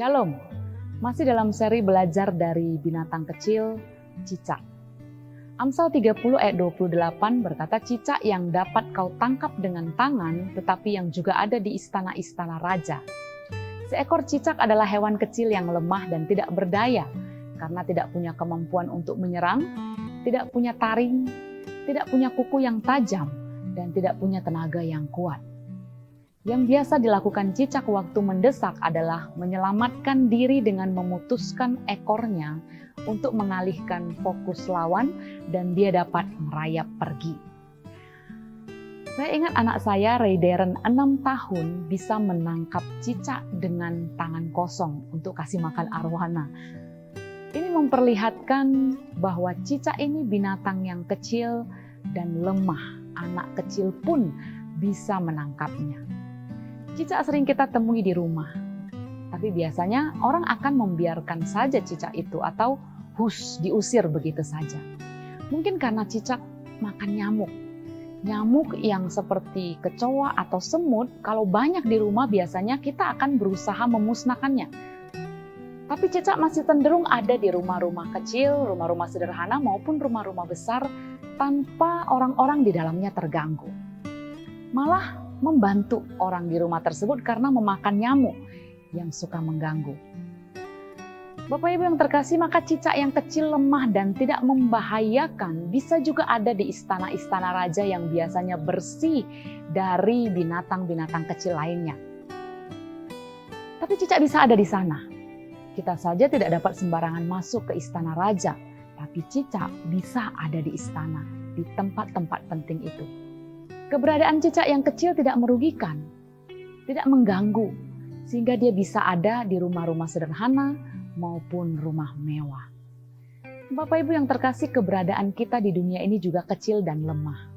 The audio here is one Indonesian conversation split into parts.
Shalom, masih dalam seri belajar dari binatang kecil, cicak. Amsal 30 ayat 28 berkata, cicak yang dapat kau tangkap dengan tangan, tetapi yang juga ada di istana-istana raja. Seekor cicak adalah hewan kecil yang lemah dan tidak berdaya, karena tidak punya kemampuan untuk menyerang, tidak punya taring, tidak punya kuku yang tajam, dan tidak punya tenaga yang kuat. Yang biasa dilakukan cicak waktu mendesak adalah menyelamatkan diri dengan memutuskan ekornya untuk mengalihkan fokus lawan dan dia dapat merayap pergi. Saya ingat anak saya, Ray Darren, 6 tahun bisa menangkap cicak dengan tangan kosong untuk kasih makan arwana. Ini memperlihatkan bahwa cicak ini binatang yang kecil dan lemah. Anak kecil pun bisa menangkapnya. Cicak sering kita temui di rumah, tapi biasanya orang akan membiarkan saja cicak itu atau diusir begitu saja. Mungkin karena cicak makan nyamuk. Nyamuk yang seperti kecoa atau semut, kalau banyak di rumah biasanya kita akan berusaha memusnahkannya. Tapi cicak masih cenderung ada di rumah-rumah kecil, rumah-rumah sederhana maupun rumah-rumah besar tanpa orang-orang di dalamnya terganggu. Malah membantu orang di rumah tersebut karena memakan nyamuk yang suka mengganggu. Bapak Ibu yang terkasih, maka cicak yang kecil, lemah dan tidak membahayakan bisa juga ada di istana-istana raja yang biasanya bersih dari binatang-binatang kecil lainnya. Tapi cicak bisa ada di sana. Kita saja tidak dapat sembarangan masuk ke istana raja, tapi cicak bisa ada di istana, di tempat-tempat penting itu. Keberadaan cicak yang kecil tidak merugikan, tidak mengganggu, sehingga dia bisa ada di rumah-rumah sederhana maupun rumah mewah. Bapak Ibu yang terkasih, keberadaan kita di dunia ini juga kecil dan lemah.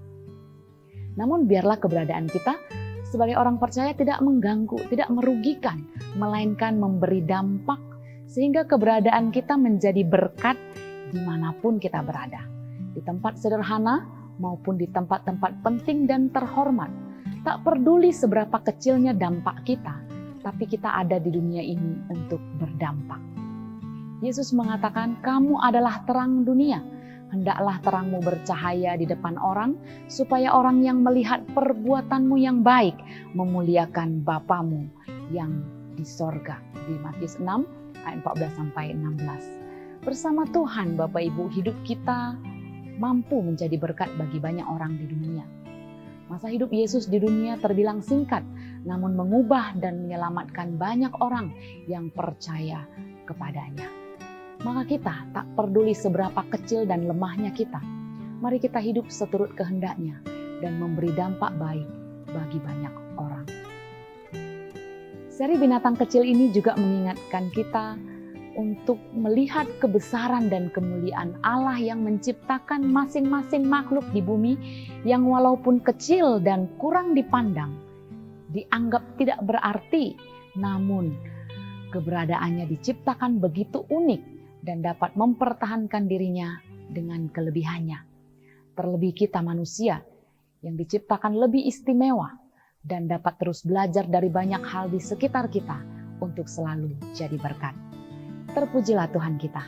Namun biarlah keberadaan kita sebagai orang percaya tidak mengganggu, tidak merugikan, melainkan memberi dampak sehingga keberadaan kita menjadi berkat dimanapun kita berada. Di tempat sederhana, maupun di tempat-tempat penting dan terhormat. Tak peduli seberapa kecilnya dampak kita, tapi kita ada di dunia ini untuk berdampak. Yesus mengatakan, kamu adalah terang dunia. Hendaklah terangmu bercahaya di depan orang, supaya orang yang melihat perbuatanmu yang baik, memuliakan Bapamu yang di sorga. Di Matius 6, ayat 14-16. Bersama Tuhan, Bapak Ibu, hidup kita mampu menjadi berkat bagi banyak orang di dunia. Masa hidup Yesus di dunia terbilang singkat, namun mengubah dan menyelamatkan banyak orang yang percaya kepadanya. Maka kita tak peduli seberapa kecil dan lemahnya kita, mari kita hidup seturut kehendaknya dan memberi dampak baik bagi banyak orang. Seri binatang kecil ini juga mengingatkan kita untuk melihat kebesaran dan kemuliaan Allah yang menciptakan masing-masing makhluk di bumi yang walaupun kecil dan kurang dipandang, dianggap tidak berarti, namun keberadaannya diciptakan begitu unik dan dapat mempertahankan dirinya dengan kelebihannya. Terlebih kita manusia yang diciptakan lebih istimewa dan dapat terus belajar dari banyak hal di sekitar kita untuk selalu jadi berkat. Terpujilah Tuhan kita.